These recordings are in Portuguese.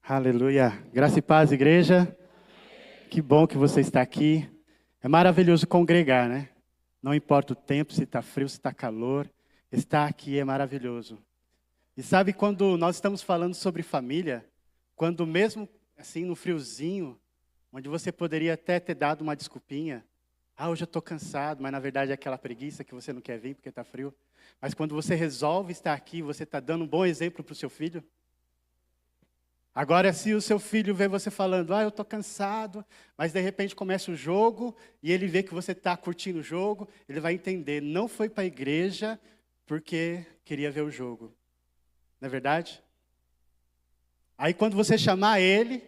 Aleluia. Graça e paz, igreja. Que bom que você está aqui. É maravilhoso congregar, né? Não importa o tempo, se está frio, se está calor. Estar aqui é maravilhoso. E sabe quando nós estamos falando sobre família, quando mesmo assim no friozinho, onde você poderia até ter dado uma desculpinha, hoje eu estou cansado, mas na verdade é aquela preguiça que você não quer vir porque está frio. Mas quando você resolve estar aqui, você está dando um bom exemplo para o seu filho. Agora, se o seu filho vê você falando, eu estou cansado, mas de repente começa o jogo, e ele vê que você está curtindo o jogo, ele vai entender, não foi para a igreja porque queria ver o jogo. Não é verdade? Aí quando você chamar ele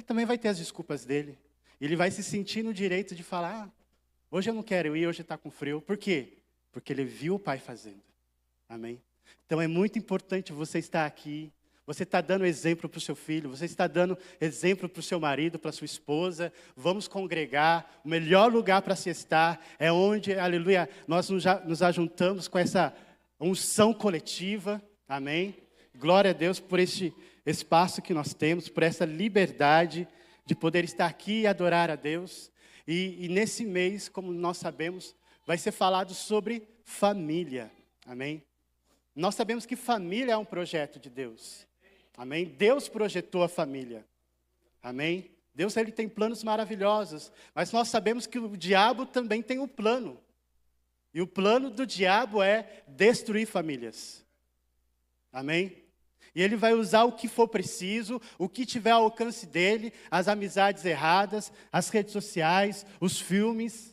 também vai ter as desculpas dele. Ele vai se sentir no direito de falar, hoje eu não quero ir, hoje está com frio. Por quê? Porque ele viu o pai fazendo. Amém? Então é muito importante você estar aqui. Você está dando exemplo para o seu filho, você está dando exemplo para o seu marido, para a sua esposa. Vamos congregar, o melhor lugar para se estar é onde, aleluia, nós nos ajuntamos com essa unção coletiva, amém? Glória a Deus por este espaço que nós temos, por essa liberdade de poder estar aqui e adorar a Deus. E nesse mês, como nós sabemos, vai ser falado sobre família, amém? Nós sabemos que família é um projeto de Deus. Amém? Deus projetou a família. Amém? Deus ele tem planos maravilhosos. Mas nós sabemos que o diabo também tem um plano. E o plano do diabo é destruir famílias. Amém? E ele vai usar o que for preciso, o que tiver ao alcance dele, as amizades erradas, as redes sociais, os filmes.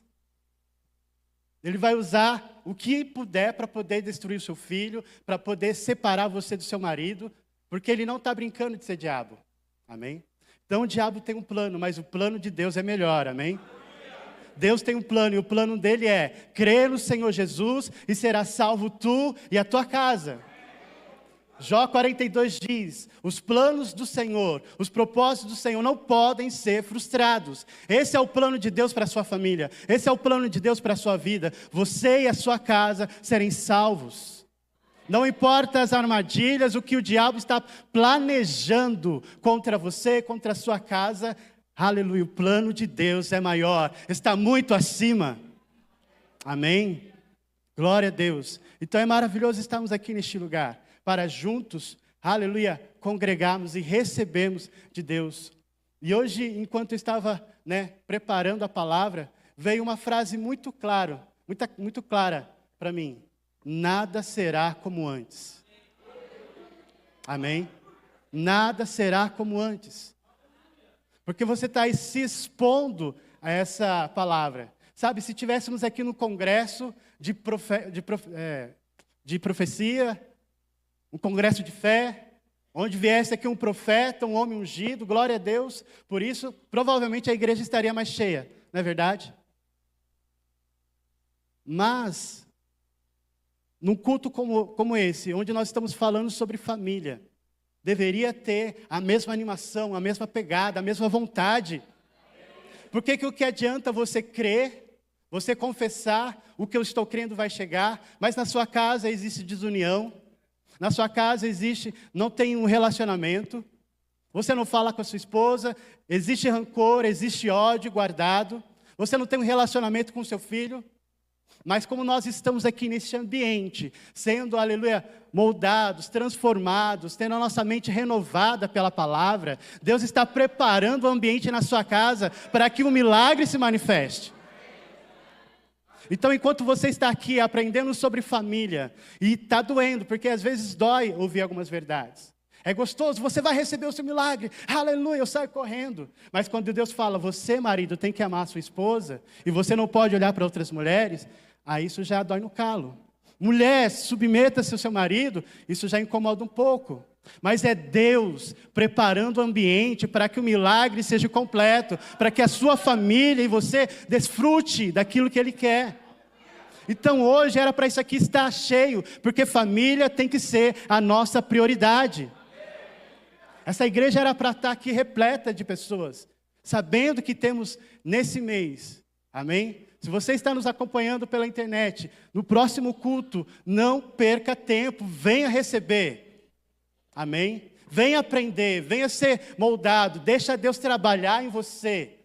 Ele vai usar o que puder para poder destruir o seu filho, para poder separar você do seu marido, porque ele não está brincando de ser diabo. Amém? Então o diabo tem um plano, mas o plano de Deus é melhor. Amém? Deus tem um plano, e o plano dele é crer no Senhor Jesus e será salvo tu e a tua casa. Jó 42 diz, os planos do Senhor, os propósitos do Senhor não podem ser frustrados. Esse é o plano de Deus para a sua família, esse é o plano de Deus para a sua vida. Você e a sua casa serem salvos. Não importa as armadilhas, o que o diabo está planejando contra você, contra a sua casa. Aleluia, o plano de Deus é maior, está muito acima. Amém? Glória a Deus. Então é maravilhoso estarmos aqui neste lugar, para juntos, aleluia, congregarmos e recebermos de Deus. E hoje, enquanto eu estava preparando a palavra, veio uma frase muito clara para mim. Nada será como antes. Amém? Nada será como antes. Porque você está aí se expondo a essa palavra. Sabe, se tivéssemos aqui no congresso de profecia, um congresso de fé, onde viesse aqui um profeta, um homem ungido, glória a Deus, por isso, provavelmente a igreja estaria mais cheia, não é verdade? Mas, num culto como esse, onde nós estamos falando sobre família, deveria ter a mesma animação, a mesma pegada, a mesma vontade. Porque o que adianta você crer, você confessar, o que eu estou crendo vai chegar, mas na sua casa existe desunião, na sua casa não tem um relacionamento, você não fala com a sua esposa, existe rancor, existe ódio guardado, você não tem um relacionamento com o seu filho. Mas como nós estamos aqui nesse ambiente, sendo, aleluia, moldados, transformados, tendo a nossa mente renovada pela palavra, Deus está preparando o ambiente na sua casa para que o milagre se manifeste. Então, enquanto você está aqui aprendendo sobre família, e está doendo, porque às vezes dói ouvir algumas verdades. É gostoso, você vai receber o seu milagre, aleluia, eu saio correndo. Mas quando Deus fala, você, marido, tem que amar a sua esposa, e você não pode olhar para outras mulheres, aí isso já dói no calo. Mulher, submeta-se ao seu marido, isso já incomoda um pouco. Mas é Deus preparando o ambiente para que o milagre seja completo, para que a sua família e você desfrute daquilo que Ele quer. Então hoje era para isso aqui estar cheio, porque família tem que ser a nossa prioridade. Essa igreja era para estar aqui repleta de pessoas, sabendo que temos nesse mês, amém? Se você está nos acompanhando pela internet, no próximo culto, não perca tempo, venha receber, amém? Venha aprender, venha ser moldado, deixa Deus trabalhar em você,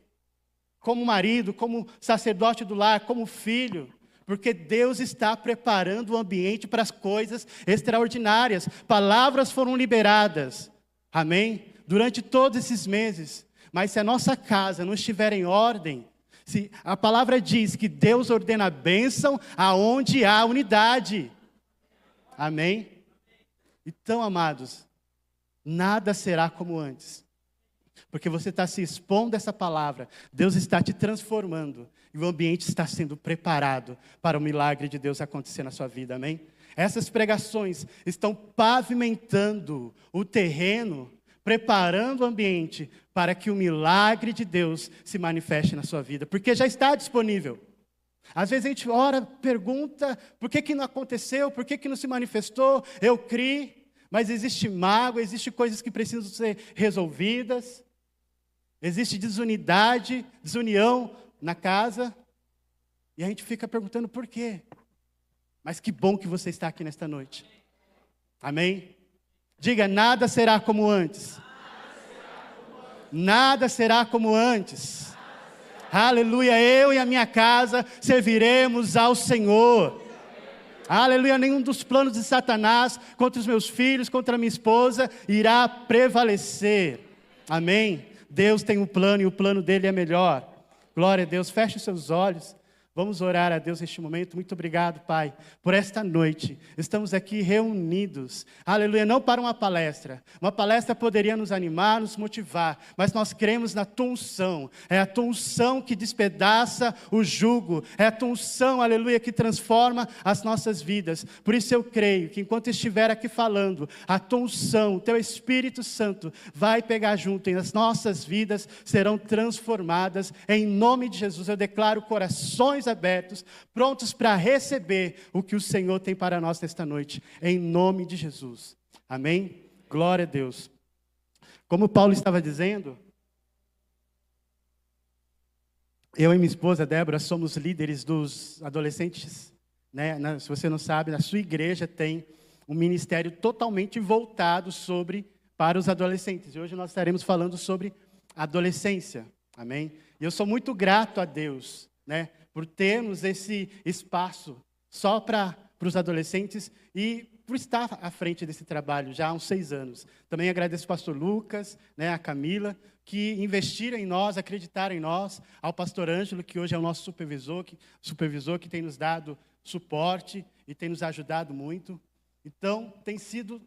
como marido, como sacerdote do lar, como filho, porque Deus está preparando o ambiente para as coisas extraordinárias. Palavras foram liberadas, amém? Durante todos esses meses, mas se a nossa casa não estiver em ordem, se a palavra diz que Deus ordena a bênção aonde há unidade, amém? Então, amados, nada será como antes, porque você está se expondo a essa palavra, Deus está te transformando, e o ambiente está sendo preparado para o milagre de Deus acontecer na sua vida, amém? Essas pregações estão pavimentando o terreno, preparando o ambiente para que o milagre de Deus se manifeste na sua vida, porque já está disponível. Às vezes a gente ora, pergunta, por que não aconteceu, por que não se manifestou? Eu criei, mas existe mágoa, existe coisas que precisam ser resolvidas, existe desunidade, desunião na casa, e a gente fica perguntando por quê. Mas que bom que você está aqui nesta noite, amém? Diga, nada será como antes. Nada será como antes. Aleluia, eu e a minha casa serviremos ao Senhor. Aleluia, nenhum dos planos de Satanás contra os meus filhos, contra a minha esposa, irá prevalecer. Amém? Deus tem um plano e o plano dele é melhor. Glória a Deus, feche os seus olhos. Vamos orar a Deus neste momento. Muito obrigado, Pai, por esta noite. Estamos aqui reunidos, aleluia, não para uma palestra. Uma palestra poderia nos animar, nos motivar, mas nós cremos na tua unção. É a tua unção que despedaça o jugo. É a tua unção, aleluia, que transforma as nossas vidas. Por isso eu creio que enquanto estiver aqui falando, a tua unção, o teu Espírito Santo vai pegar junto e as nossas vidas serão transformadas. Em nome de Jesus, eu declaro corações abertos, prontos para receber o que o Senhor tem para nós nesta noite, em nome de Jesus, amém? Glória a Deus. Como Paulo estava dizendo, eu e minha esposa Débora somos líderes dos adolescentes, né? Se você não sabe, na sua igreja tem um ministério totalmente voltado para os adolescentes, e hoje nós estaremos falando sobre adolescência, amém? E eu sou muito grato a Deus, né, por termos esse espaço só para os adolescentes e por estar à frente desse trabalho já há uns 6 anos. Também agradeço ao pastor Lucas, né, a Camila, que investiram em nós, acreditaram em nós, ao pastor Ângelo, que hoje é o nosso supervisor que tem nos dado suporte e tem nos ajudado muito. Então, tem sido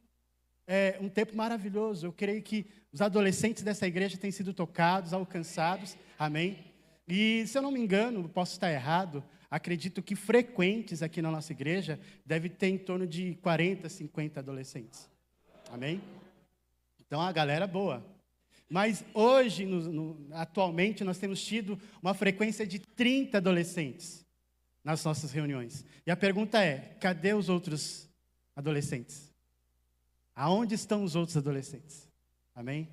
um tempo maravilhoso. Eu creio que os adolescentes dessa igreja têm sido tocados, alcançados, amém? E, se eu não me engano, posso estar errado, acredito que frequentes aqui na nossa igreja deve ter em torno de 40, 50 adolescentes. Amém? Então, a galera boa. Mas hoje, atualmente, nós temos tido uma frequência de 30 adolescentes nas nossas reuniões. E a pergunta é, cadê os outros adolescentes? Aonde estão os outros adolescentes? Amém?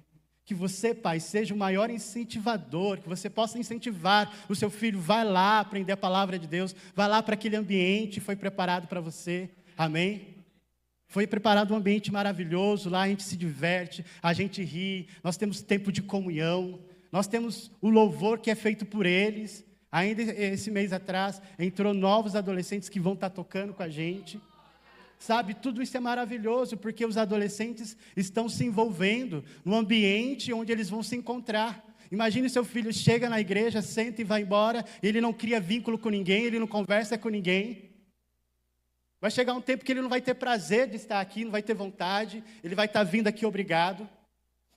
Que você, pai, seja o maior incentivador, que você possa incentivar o seu filho, vai lá aprender a palavra de Deus, vai lá para aquele ambiente que foi preparado para você, amém? Foi preparado um ambiente maravilhoso, lá a gente se diverte, a gente ri, nós temos tempo de comunhão, nós temos o louvor que é feito por eles, ainda esse mês atrás, entrou novos adolescentes que vão estar tocando com a gente. Sabe, tudo isso é maravilhoso, porque os adolescentes estão se envolvendo no ambiente onde eles vão se encontrar. Imagine seu filho chega na igreja, senta e vai embora, ele não cria vínculo com ninguém, ele não conversa com ninguém. Vai chegar um tempo que ele não vai ter prazer de estar aqui, não vai ter vontade, ele vai estar vindo aqui obrigado.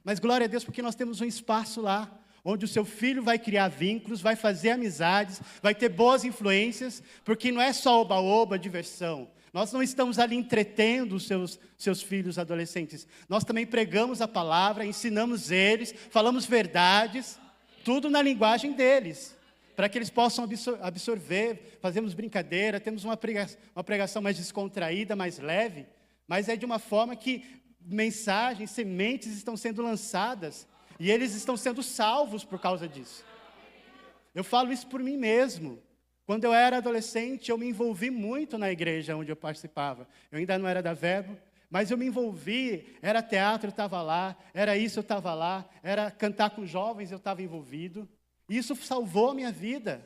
Mas glória a Deus, porque nós temos um espaço lá, onde o seu filho vai criar vínculos, vai fazer amizades, vai ter boas influências, porque não é só oba-oba, diversão. Nós não estamos ali entretendo os seus filhos adolescentes. Nós também pregamos a palavra, ensinamos eles, falamos verdades, tudo na linguagem deles, para que eles possam absorver. Fazemos brincadeira, temos uma pregação mais descontraída, mais leve, mas é de uma forma que mensagens, sementes estão sendo lançadas, e eles estão sendo salvos por causa disso. Eu falo isso por mim mesmo. Quando eu era adolescente, eu me envolvi muito na igreja onde eu participava. Eu ainda não era da Verbo, Mas eu me envolvi, era teatro, eu estava lá, era isso, eu estava lá, era cantar com jovens, eu estava envolvido. E isso salvou a minha vida.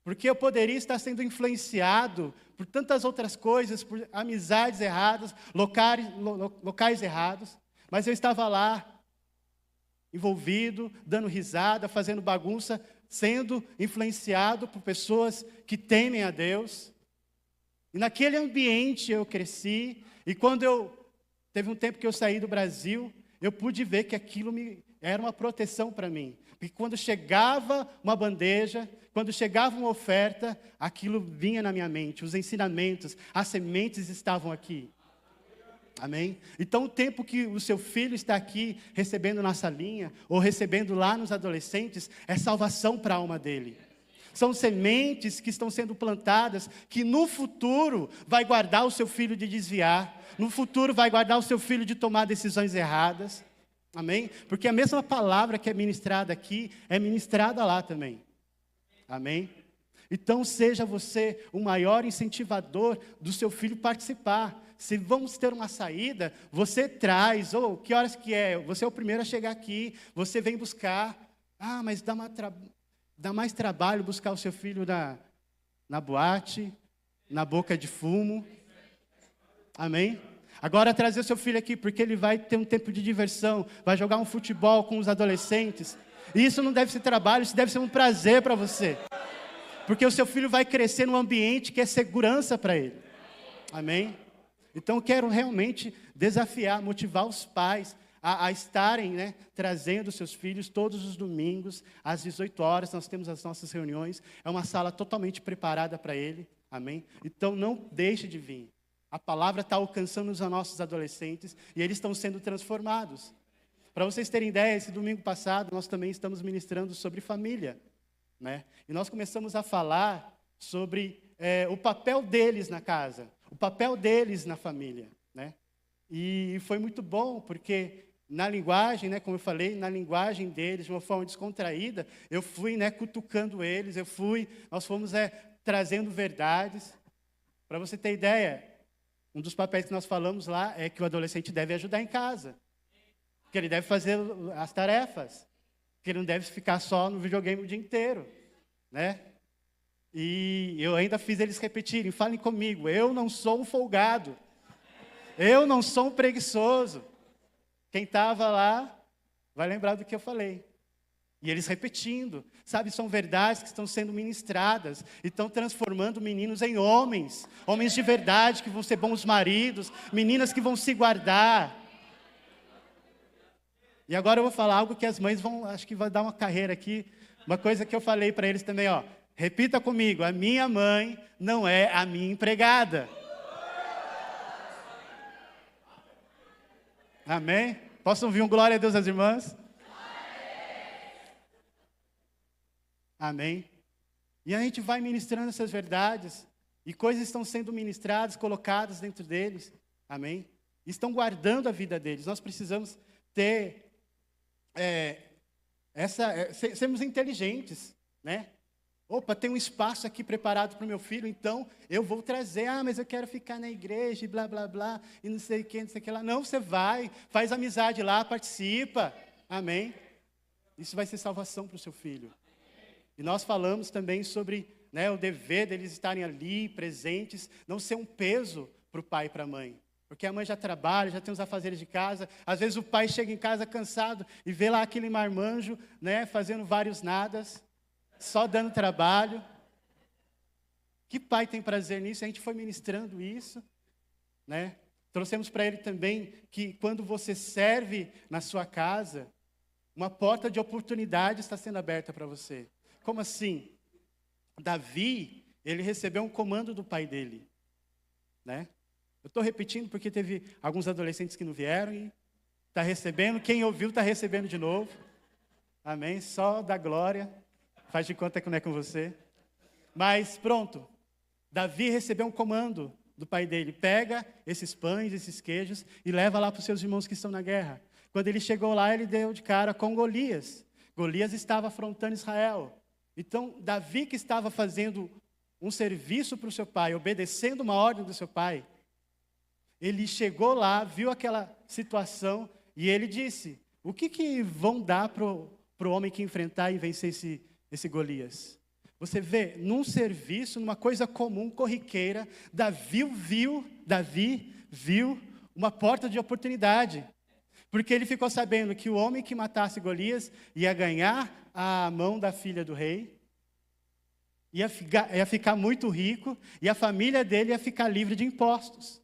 Porque eu poderia estar sendo influenciado por tantas outras coisas, por amizades erradas, locais errados. Mas eu estava lá, envolvido, dando risada, fazendo bagunça, sendo influenciado por pessoas que temem a Deus. E naquele ambiente eu cresci, e teve um tempo que eu saí do Brasil, eu pude ver que aquilo era uma proteção para mim. Porque quando chegava uma bandeja, quando chegava uma oferta, aquilo vinha na minha mente, os ensinamentos, as sementes estavam aqui. Amém? Então, o tempo que o seu filho está aqui recebendo na salinha, ou recebendo lá nos adolescentes, é salvação para a alma dele. São sementes que estão sendo plantadas, que no futuro vai guardar o seu filho de desviar, no futuro vai guardar o seu filho de tomar decisões erradas. Amém? Porque a mesma palavra que é ministrada aqui, é ministrada lá também. Amém? Então, seja você o maior incentivador do seu filho participar. Se vamos ter uma saída, você traz, que horas que é? Você é o primeiro a chegar aqui, você vem buscar. Ah, mas dá mais trabalho buscar o seu filho na boate, na boca de fumo. Amém? Agora trazer o seu filho aqui, porque ele vai ter um tempo de diversão, vai jogar um futebol com os adolescentes. E isso não deve ser trabalho, isso deve ser um prazer para você. Porque o seu filho vai crescer num ambiente que é segurança para ele. Amém? Então eu quero realmente desafiar, motivar os pais a estarem, trazendo seus filhos todos os domingos, às 18 horas, nós temos as nossas reuniões, é uma sala totalmente preparada para ele, amém? Então não deixe de vir, a palavra está alcançando os nossos adolescentes, e eles estão sendo transformados. Para vocês terem ideia, esse domingo passado, nós também estamos ministrando sobre família, e nós começamos a falar sobre o papel deles na casa, o papel deles na família, E foi muito bom, porque na linguagem, como eu falei, na linguagem deles, de uma forma descontraída, eu fui cutucando eles, nós fomos trazendo verdades. Para você ter ideia, um dos papéis que nós falamos lá é que o adolescente deve ajudar em casa, que ele deve fazer as tarefas, que ele não deve ficar só no videogame o dia inteiro, E eu ainda fiz eles repetirem, falem comigo, eu não sou um folgado, eu não sou um preguiçoso. Quem estava lá vai lembrar do que eu falei. E eles repetindo, sabe, são verdades que estão sendo ministradas, e estão transformando meninos em homens de verdade, que vão ser bons maridos, meninas que vão se guardar. E agora eu vou falar algo que as mães acho que vai dar uma carreira aqui, uma coisa que eu falei para eles também, repita comigo, a minha mãe não é a minha empregada. Amém? Posso ouvir um glória a Deus das irmãs? Amém? E a gente vai ministrando essas verdades, e coisas estão sendo ministradas, colocadas dentro deles. Amém? Estão guardando a vida deles. Nós precisamos ter, sermos inteligentes, Opa, tem um espaço aqui preparado para o meu filho, então eu vou trazer, mas eu quero ficar na igreja e blá, blá, blá, e não sei o que, não sei o que lá. Não, você vai, faz amizade lá, participa. Amém? Isso vai ser salvação para o seu filho. E nós falamos também sobre o dever deles estarem ali, presentes, não ser um peso para o pai e para a mãe. Porque a mãe já trabalha, já tem os afazeres de casa. Às vezes o pai chega em casa cansado e vê lá aquele marmanjo, fazendo vários nadas, só dando trabalho. Que pai tem prazer nisso? A gente foi ministrando isso, Trouxemos para ele também que quando você serve na sua casa, uma porta de oportunidade está sendo aberta para você. Como assim? Davi, ele recebeu um comando do pai dele, Eu estou repetindo porque teve alguns adolescentes que não vieram e está recebendo. Quem ouviu está recebendo de novo. Amém? Só dá glória. Faz de conta que não é com você. Mas pronto. Davi recebeu um comando do pai dele. Pega esses pães, esses queijos e leva lá para os seus irmãos que estão na guerra. Quando ele chegou lá, ele deu de cara com Golias. Golias estava afrontando Israel. Então, Davi, que estava fazendo um serviço para o seu pai, obedecendo uma ordem do seu pai, ele chegou lá, viu aquela situação e ele disse: o que vão dar para o homem que enfrentar e vencer esse Golias? Você vê, num serviço, numa coisa comum, corriqueira, Davi viu uma porta de oportunidade. Porque ele ficou sabendo que o homem que matasse Golias ia ganhar a mão da filha do rei, ia ficar muito rico, e a família dele ia ficar livre de impostos.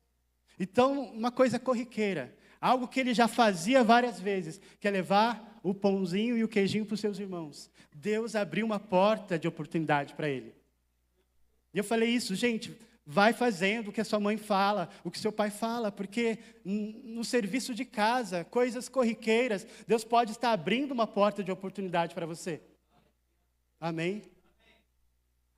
Então, uma coisa corriqueira, algo que ele já fazia várias vezes, que é levar o pãozinho e o queijinho para os seus irmãos. Deus abriu uma porta de oportunidade para ele. E eu falei isso, gente, vai fazendo o que a sua mãe fala, o que seu pai fala, porque no serviço de casa, coisas corriqueiras, Deus pode estar abrindo uma porta de oportunidade para você. Amém?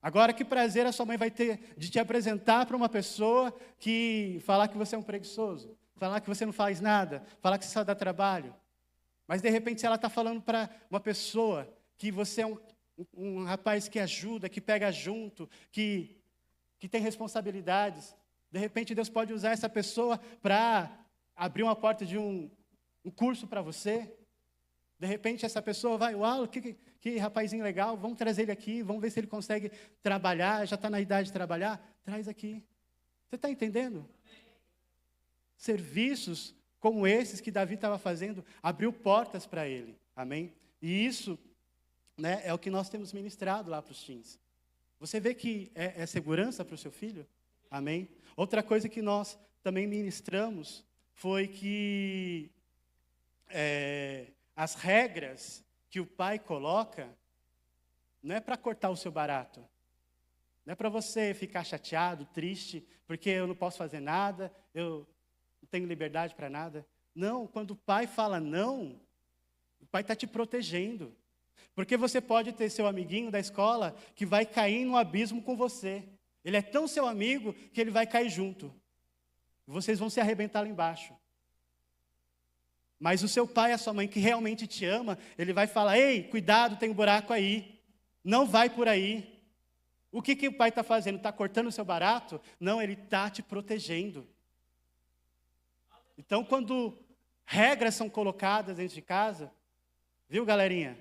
Agora, que prazer a sua mãe vai ter de te apresentar para uma pessoa que falar que você é um preguiçoso, falar que você não faz nada, falar que você só dá trabalho. Mas, de repente, se ela está falando para uma pessoa que você é um rapaz que ajuda, que pega junto, que tem responsabilidades, de repente Deus pode usar essa pessoa para abrir uma porta de um curso para você. De repente essa pessoa vai: uau, que rapazinho legal, vamos trazer ele aqui, vamos ver se ele consegue trabalhar, já está na idade de trabalhar, traz aqui. Você está entendendo? Serviços como esses que Davi estava fazendo, abriu portas para ele, amém? E isso, né, é o que nós temos ministrado lá para os teens. Você vê que é segurança para o seu filho? Amém? Outra coisa que nós também ministramos foi que as regras que o pai coloca não é para cortar o seu barato. Não é para você ficar chateado, triste, porque eu não posso fazer nada, eu não tenho liberdade para nada. Não, quando o pai fala não, o pai está te protegendo. Porque você pode ter seu amiguinho da escola que vai cair no abismo com você. Ele é tão seu amigo que ele vai cair junto. Vocês vão se arrebentar lá embaixo. Mas o seu pai e a sua mãe que realmente te ama, ele vai falar: ei, cuidado, tem um buraco aí. Não vai por aí. O que o pai está fazendo? Está cortando o seu barato? Não, ele está te protegendo. Então, quando regras são colocadas dentro de casa, viu, galerinha?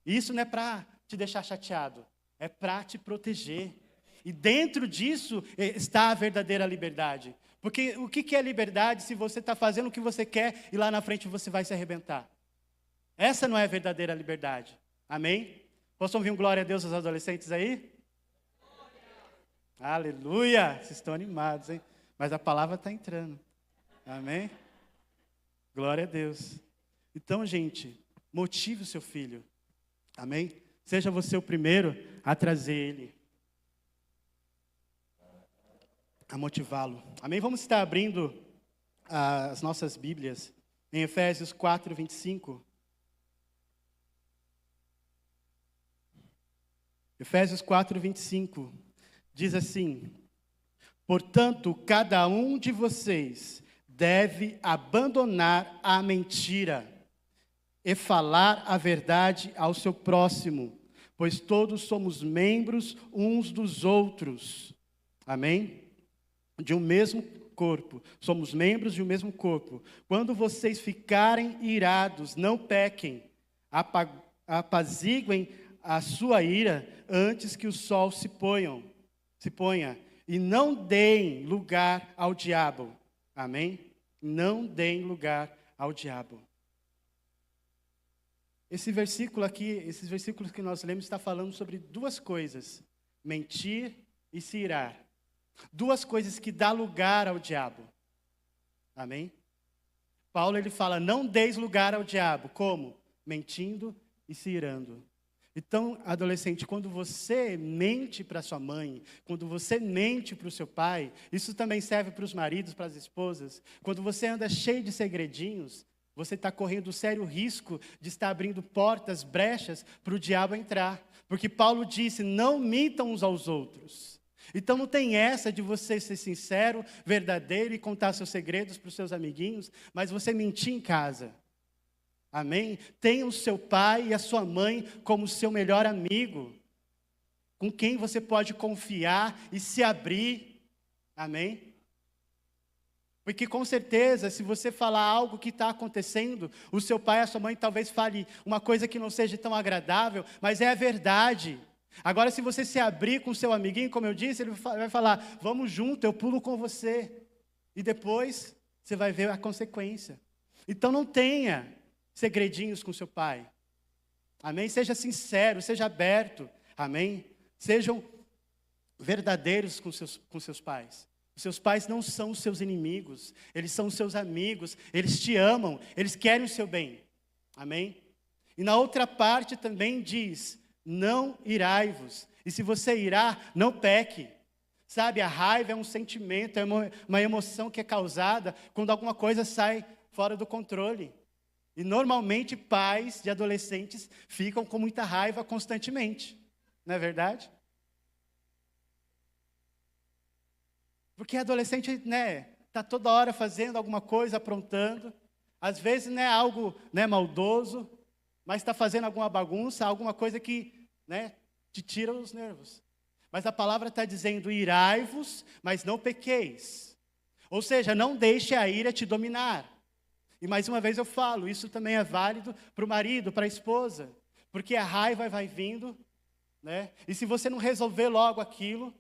Isso não é para te deixar chateado, é para te proteger. E dentro disso está a verdadeira liberdade. Porque o que é liberdade se você está fazendo o que você quer e lá na frente você vai se arrebentar? Essa não é a verdadeira liberdade. Amém? Posso ouvir um glória a Deus aos adolescentes aí? Aleluia! Vocês estão animados, hein? Mas a palavra está entrando. Amém? Glória a Deus. Então, gente, motive o seu filho. Amém? Seja você o primeiro a trazer ele, a motivá-lo. Amém? Vamos estar abrindo as nossas Bíblias em Efésios 4, 25. Efésios 4, 25. Diz assim: portanto, cada um de vocês deve abandonar a mentira e falar a verdade ao seu próximo, pois todos somos membros uns dos outros. Amém? De um mesmo corpo. Somos membros de um mesmo corpo. Quando vocês ficarem irados, não pequem. Apaziguem a sua ira antes que o sol se ponha. E não deem lugar ao diabo. Amém? Não deem lugar ao diabo. Esse versículo aqui, esses versículos que nós lemos, está falando sobre duas coisas: mentir e se irar. Duas coisas que dão lugar ao diabo. Amém? Paulo, ele fala: não deis lugar ao diabo. Como? Mentindo e se irando. Então, adolescente, quando você mente para sua mãe, quando você mente para o seu pai, isso também serve para os maridos, para as esposas. Quando você anda cheio de segredinhos, você está correndo sério risco de estar abrindo portas, brechas para o diabo entrar. Porque Paulo disse: não mintam uns aos outros. Então não tem essa de você ser sincero, verdadeiro e contar seus segredos para os seus amiguinhos, mas você mentir em casa. Amém? Tenha o seu pai e a sua mãe como seu melhor amigo, com quem você pode confiar e se abrir. Amém? Porque com certeza, se você falar algo que está acontecendo, o seu pai, a sua mãe talvez fale uma coisa que não seja tão agradável, mas é a verdade. Agora, se você se abrir com o seu amiguinho, como eu disse, ele vai falar, vamos junto, eu pulo com você. E depois, você vai ver a consequência. Então, não tenha segredinhos com seu pai. Amém? Seja sincero, seja aberto. Amém? Sejam verdadeiros com seus pais. Os seus pais não são os seus inimigos, eles são os seus amigos, eles te amam, eles querem o seu bem. Amém? E na outra parte também diz, não irai-vos. E se você irar, não peque. Sabe, a raiva é um sentimento, é uma emoção que é causada quando alguma coisa sai fora do controle. E normalmente pais de adolescentes ficam com muita raiva constantemente. Não é verdade? Porque adolescente, né, tá toda hora fazendo alguma coisa, aprontando. Às vezes não é algo, né, maldoso, mas está fazendo alguma bagunça, alguma coisa que, né, te tira os nervos. Mas a palavra está dizendo, irai-vos, mas não pequeis. Ou seja, não deixe a ira te dominar. E mais uma vez eu falo, isso também é válido para o marido, para a esposa. Porque a raiva vai vindo, né? E se você não resolver logo aquilo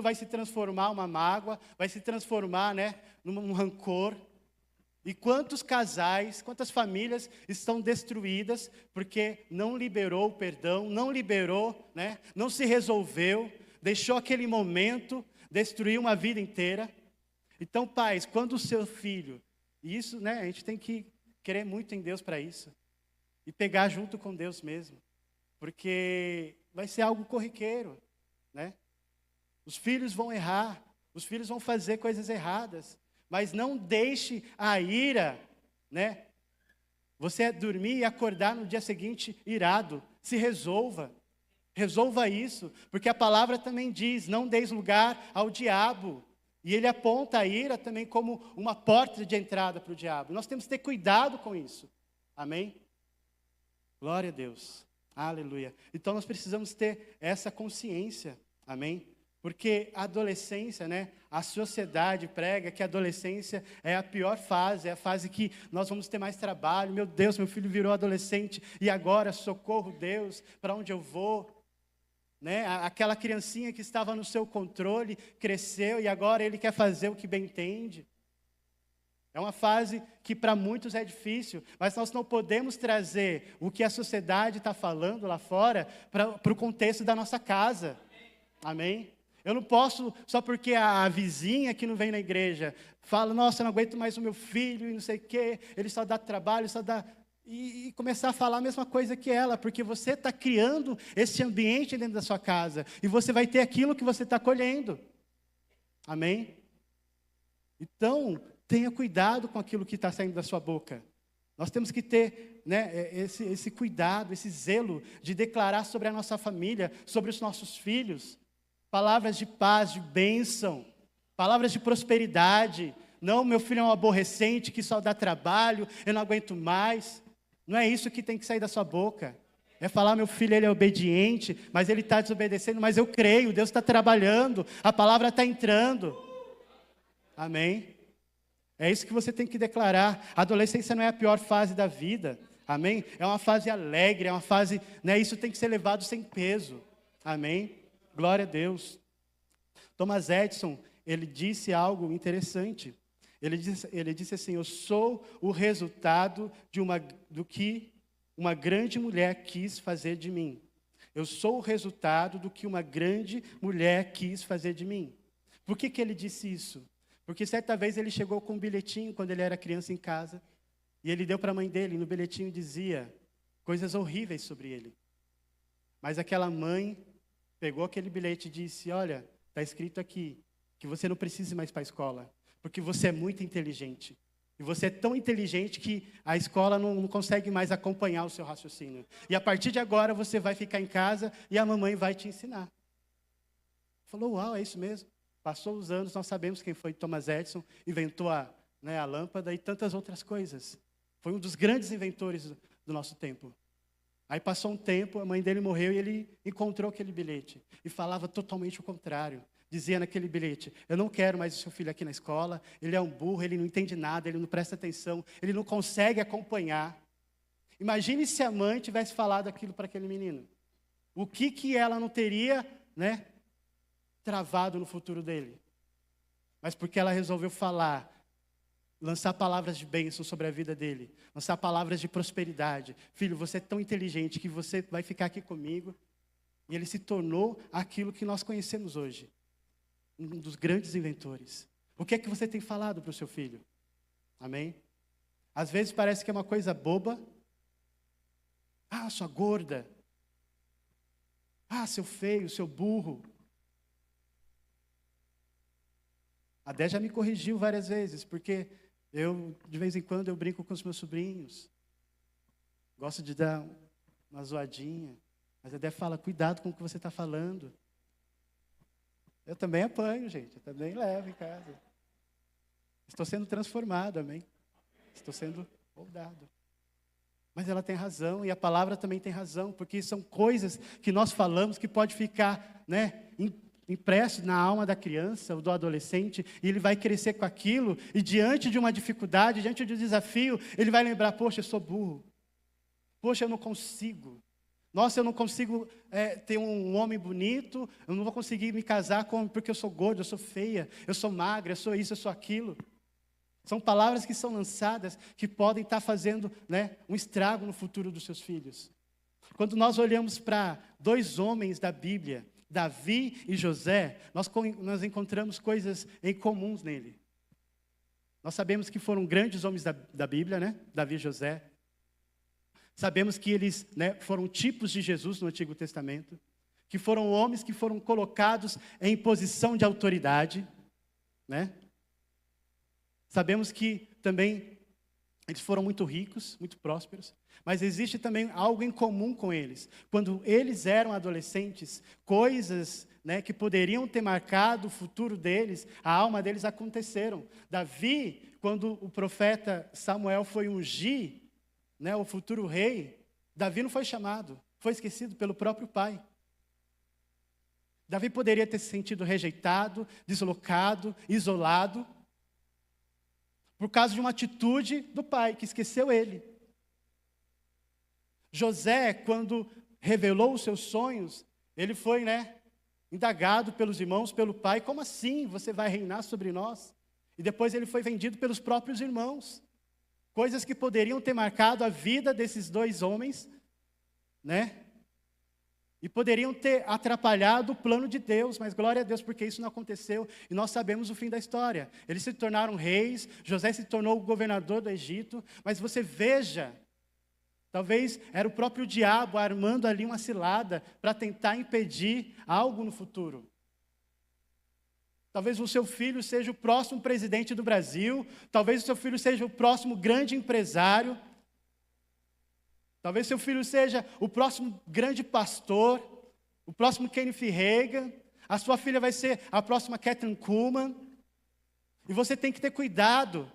vai se transformar uma mágoa, vai se transformar, né, num rancor. E quantos casais, quantas famílias estão destruídas porque não liberou o perdão, não liberou, né, não se resolveu, deixou aquele momento destruir uma vida inteira. Então, pais, quando o seu filho, e isso, né, a gente tem que crer muito em Deus para isso, e pegar junto com Deus mesmo, porque vai ser algo corriqueiro, né? Os filhos vão errar, os filhos vão fazer coisas erradas, mas não deixe a ira, né? Você dormir e acordar no dia seguinte irado, se resolva isso, porque a palavra também diz, não deis lugar ao diabo, e ele aponta a ira também como uma porta de entrada para o diabo. Nós temos que ter cuidado com isso, amém? Glória a Deus, aleluia. Então nós precisamos ter essa consciência, amém? Porque a adolescência, né, a sociedade prega que a adolescência é a pior fase, é a fase que nós vamos ter mais trabalho. Meu Deus, meu filho virou adolescente e agora, socorro Deus, para onde eu vou? Né? Aquela criancinha que estava no seu controle, cresceu e agora ele quer fazer o que bem entende. É uma fase que para muitos é difícil, mas nós não podemos trazer o que a sociedade está falando lá fora para o contexto da nossa casa. Amém? Eu não posso, só porque a vizinha que não vem na igreja fala, nossa, eu não aguento mais o meu filho e não sei o quê, ele só dá trabalho, só dá... E começar a falar a mesma coisa que ela, porque você está criando esse ambiente dentro da sua casa, e você vai ter aquilo que você está colhendo. Amém? Então, tenha cuidado com aquilo que está saindo da sua boca. Nós temos que ter, né, esse cuidado, esse zelo de declarar sobre a nossa família, sobre os nossos filhos, palavras de paz, de bênção, palavras de prosperidade. Não, meu filho é um aborrecente que só dá trabalho, eu não aguento mais. Não é isso que tem que sair da sua boca. É falar, meu filho, ele é obediente, mas ele está desobedecendo, mas eu creio, Deus está trabalhando, a palavra está entrando. Amém? É isso que você tem que declarar. A adolescência não é a pior fase da vida. Amém? É uma fase alegre, é uma fase, né, isso tem que ser levado sem peso. Amém? Glória a Deus. Thomas Edison, ele disse algo interessante. Ele disse assim, eu sou o resultado do que uma grande mulher quis fazer de mim. Eu sou o resultado do que uma grande mulher quis fazer de mim. Por que ele disse isso? Porque certa vez ele chegou com um bilhetinho quando ele era criança em casa, e ele deu para a mãe dele, e no bilhetinho dizia coisas horríveis sobre ele. Mas aquela mãe pegou aquele bilhete e disse, olha, está escrito aqui que você não precisa ir mais para a escola, porque você é muito inteligente. E você é tão inteligente que a escola não consegue mais acompanhar o seu raciocínio. E a partir de agora você vai ficar em casa e a mamãe vai te ensinar. Falou, uau, é isso mesmo. Passou os anos, nós sabemos quem foi Thomas Edison, inventou a lâmpada e tantas outras coisas. Foi um dos grandes inventores do nosso tempo. Aí passou um tempo, a mãe dele morreu e ele encontrou aquele bilhete. E falava totalmente o contrário. dizia naquele bilhete: eu não quero mais o seu filho aqui na escola, ele é um burro, ele não entende nada, ele não presta atenção, ele não consegue acompanhar. Imagine se a mãe tivesse falado aquilo para aquele menino. O que ela não teria, né, travado no futuro dele? Mas porque ela resolveu falar, lançar palavras de bênção sobre a vida dele, lançar palavras de prosperidade. Filho, você é tão inteligente que você vai ficar aqui comigo. E ele se tornou aquilo que nós conhecemos hoje. Um dos grandes inventores. O que é que você tem falado para o seu filho? Amém? Às vezes parece que é uma coisa boba. Ah, sua gorda. Ah, seu feio, seu burro. A Dé já me corrigiu várias vezes, porque de vez em quando, eu brinco com os meus sobrinhos. Gosto de dar uma zoadinha. Mas a Dé fala: cuidado com o que você está falando. Eu também apanho, gente. Eu também levo em casa. Estou sendo transformado, amém? Estou sendo moldado. Mas ela tem razão, e a palavra também tem razão, porque são coisas que nós falamos que pode ficar, né, impresso na alma da criança ou do adolescente, e ele vai crescer com aquilo, e diante de uma dificuldade, diante de um desafio, ele vai lembrar: poxa, eu sou burro. Poxa, eu não consigo. Nossa, eu não consigo ter um homem bonito, eu não vou conseguir me casar porque eu sou gordo, eu sou feia, eu sou magra, eu sou isso, eu sou aquilo. São palavras que são lançadas, que podem estar fazendo, né, um estrago no futuro dos seus filhos. Quando nós olhamos para dois homens da Bíblia, Davi e José, nós encontramos coisas em comuns nele. Nós sabemos que foram grandes homens da Bíblia, né? Davi e José. Sabemos que eles, né, foram tipos de Jesus no Antigo Testamento, que foram homens que foram colocados em posição de autoridade, né? Sabemos que também eles foram muito ricos, muito prósperos, mas existe também algo em comum com eles. Quando eles eram adolescentes, coisas, né, que poderiam ter marcado o futuro deles, a alma deles, aconteceram. Davi, quando o profeta Samuel foi ungir, né, o futuro rei, Davi não foi chamado, foi esquecido pelo próprio pai. Davi poderia ter se sentido rejeitado, deslocado, isolado, por causa de uma atitude do pai, que esqueceu ele. José, quando revelou os seus sonhos, ele foi, né, indagado pelos irmãos, pelo pai: como assim você vai reinar sobre nós? E depois ele foi vendido pelos próprios irmãos. Coisas que poderiam ter marcado a vida desses dois homens, né? E poderiam ter atrapalhado o plano de Deus, mas glória a Deus, porque isso não aconteceu, e nós sabemos o fim da história. Eles se tornaram reis, José se tornou o governador do Egito, mas você veja, talvez era o próprio diabo armando ali uma cilada para tentar impedir algo no futuro. Talvez o seu filho seja o próximo presidente do Brasil, talvez o seu filho seja o próximo grande empresário, talvez seu filho seja o próximo grande pastor, o próximo Kenneth Reagan, a sua filha vai ser a próxima Kathryn Kuhlman, e você tem que ter cuidado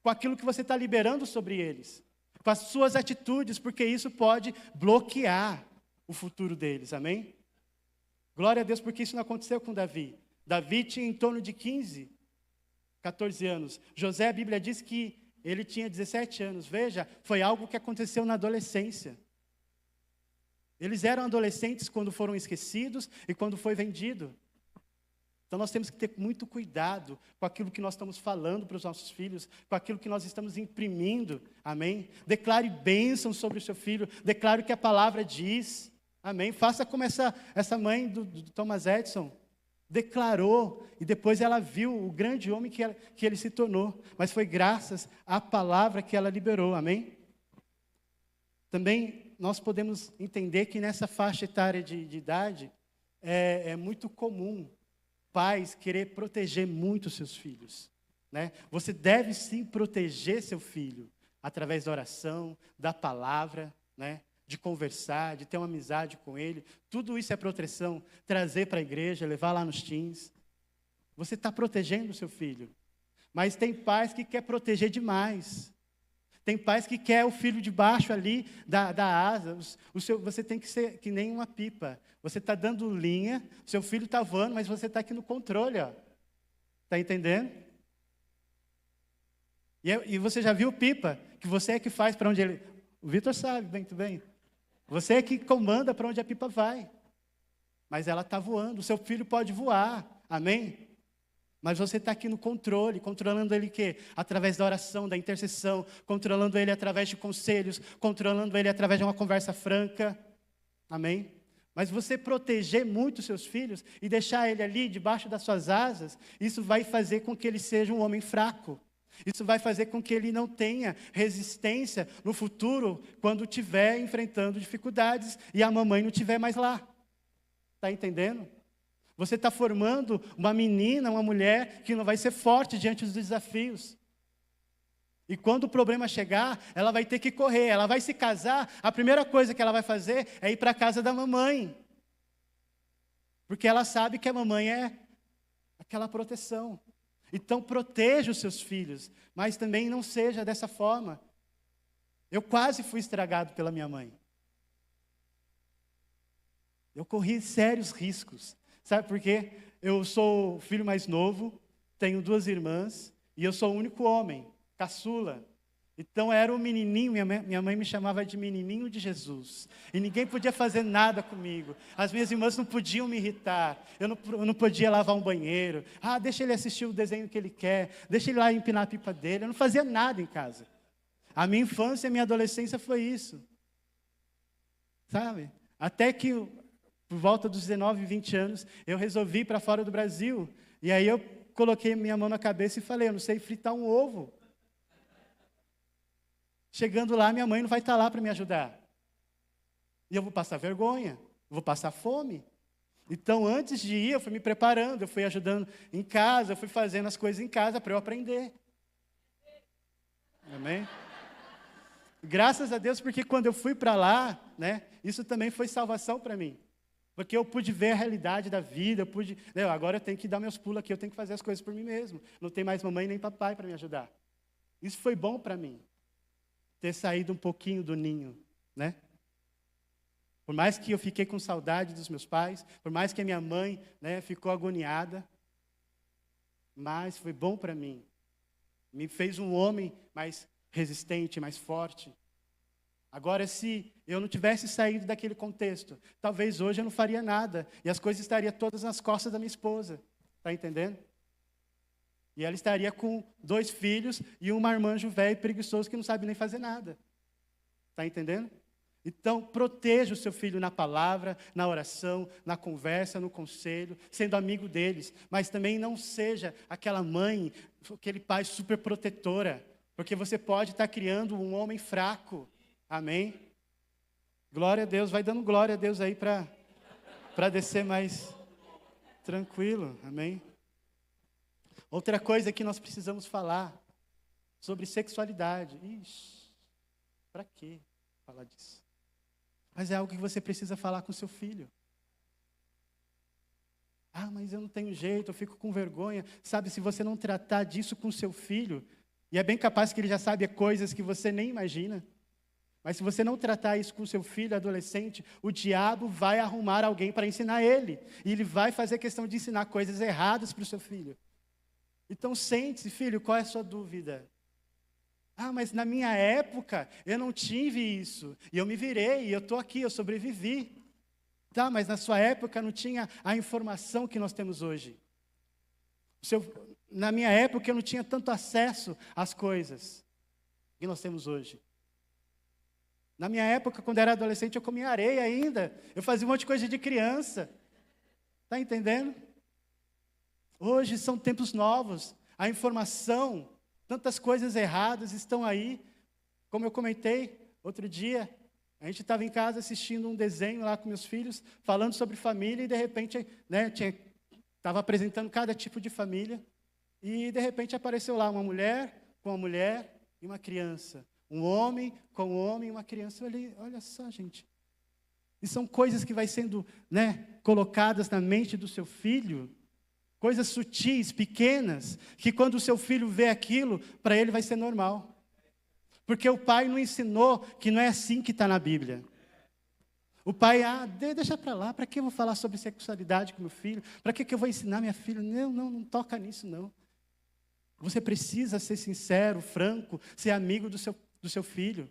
com aquilo que você está liberando sobre eles, com as suas atitudes, porque isso pode bloquear o futuro deles, amém? Glória a Deus, porque isso não aconteceu com Davi. Davi tinha em torno de 15, 14 anos. José, a Bíblia diz que ele tinha 17 anos. Veja, foi algo que aconteceu na adolescência. Eles eram adolescentes quando foram esquecidos e quando foi vendido. Então nós temos que ter muito cuidado com aquilo que nós estamos falando para os nossos filhos, com aquilo que nós estamos imprimindo, amém? Declare bênção sobre o seu filho, declare o que a palavra diz, amém? Faça como essa mãe do Thomas Edison declarou, e depois ela viu o grande homem que ele se tornou, mas foi graças à palavra que ela liberou, amém? Também nós podemos entender que nessa faixa etária de idade, é muito comum pais querer proteger muito seus filhos, né? Você deve sim proteger seu filho, através da oração, da palavra, né? De conversar, de ter uma amizade com ele, tudo isso é proteção, trazer para a igreja, levar lá nos teens. Você está protegendo o seu filho, mas tem pais que querem proteger demais. Tem pais que querem o filho debaixo ali da asa. Você tem que ser que nem uma pipa. Você está dando linha, seu filho está voando, mas você está aqui no controle. Está entendendo? E você já viu pipa? Que você é que faz para onde ele... O Vitor sabe muito bem. Você é que comanda para onde a pipa vai. Mas ela está voando. O seu filho pode voar. Amém? Mas você está aqui no controle, controlando ele o quê? Através da oração, da intercessão, controlando ele através de conselhos, controlando ele através de uma conversa franca. Amém? Mas você proteger muito seus filhos e deixar ele ali debaixo das suas asas, isso vai fazer com que ele seja um homem fraco. Isso vai fazer com que ele não tenha resistência no futuro, quando estiver enfrentando dificuldades e a mamãe não estiver mais lá. Está entendendo? Você está formando uma menina, uma mulher que não vai ser forte diante dos desafios. E quando o problema chegar, ela vai ter que correr, ela vai se casar, a primeira coisa que ela vai fazer é ir para a casa da mamãe. Porque ela sabe que a mamãe é aquela proteção. Então proteja os seus filhos, mas também não seja dessa forma. Eu quase fui estragado pela minha mãe. Eu corri sérios riscos. Sabe por quê? Eu sou o filho mais novo, tenho 2 irmãs, e eu sou o único homem, caçula. Então era um menininho, minha mãe me chamava de menininho de Jesus. E ninguém podia fazer nada comigo. As minhas irmãs não podiam me irritar. Eu não podia lavar um banheiro. Deixa ele assistir o desenho que ele quer. Deixa ele lá empinar a pipa dele. Eu não fazia nada em casa. A minha infância e a minha adolescência foi isso. Sabe? Até que, por volta dos 19, 20 anos, eu resolvi ir para fora do Brasil. E aí eu coloquei minha mão na cabeça e falei, eu não sei fritar um ovo. Chegando lá, minha mãe não vai estar lá para me ajudar. E eu vou passar vergonha, vou passar fome. Então, antes de ir, eu fui me preparando, eu fui ajudando em casa, eu fui fazendo as coisas em casa para eu aprender. Amém? Graças a Deus, porque quando eu fui para lá, né, isso também foi salvação para mim. Porque eu pude ver a realidade da vida, agora eu tenho que dar meus pulos aqui, eu tenho que fazer as coisas por mim mesmo. Não tem mais mamãe nem papai para me ajudar. Isso foi bom para mim. Ter saído um pouquinho do ninho, né? Por mais que eu fiquei com saudade dos meus pais, por mais que a minha mãe, né, ficou agoniada, mas foi bom para mim. Me fez um homem mais resistente, mais forte. Agora, se eu não tivesse saído daquele contexto, talvez hoje eu não faria nada, e as coisas estariam todas nas costas da minha esposa. Está entendendo? E ela estaria com 2 filhos e um marmanjo velho preguiçoso que não sabe nem fazer nada. Está entendendo? Então, proteja o seu filho na palavra, na oração, na conversa, no conselho, sendo amigo deles. Mas também não seja aquela mãe, aquele pai super protetora, porque você pode estar criando um homem fraco. Amém? Glória a Deus, vai dando glória a Deus aí para descer mais tranquilo. Amém? Outra coisa que nós precisamos falar sobre sexualidade. Ixi, para que falar disso? Mas é algo que você precisa falar com seu filho. Mas eu não tenho jeito, eu fico com vergonha. Sabe, se você não tratar disso com seu filho, e é bem capaz que ele já sabe coisas que você nem imagina, mas se você não tratar isso com seu filho adolescente, o diabo vai arrumar alguém para ensinar ele. E ele vai fazer questão de ensinar coisas erradas para o seu filho. Então sente-se, filho, qual é a sua dúvida? Mas na minha época eu não tive isso, e eu me virei, e eu estou aqui, eu sobrevivi. Tá, mas na sua época não tinha a informação que nós temos hoje. Na minha época eu não tinha tanto acesso às coisas que nós temos hoje. Na minha época, quando eu era adolescente, eu comia areia ainda, eu fazia um monte de coisa de criança. Está entendendo? Hoje são tempos novos, a informação, tantas coisas erradas estão aí. Como eu comentei outro dia, a gente estava em casa assistindo um desenho lá com meus filhos, falando sobre família, e de repente, né, estava apresentando cada tipo de família, e de repente apareceu lá uma mulher com uma mulher e uma criança, um homem com um homem e uma criança. Eu olhei, olha só, gente, e são coisas que vai sendo, né, colocadas na mente do seu filho, coisas sutis, pequenas, que quando o seu filho vê aquilo, para ele vai ser normal. Porque o pai não ensinou que não é assim que está na Bíblia. O pai, deixa para lá, para que eu vou falar sobre sexualidade com meu filho? Para que eu vou ensinar minha filha? Não toca nisso, não. Você precisa ser sincero, franco, ser amigo do seu filho.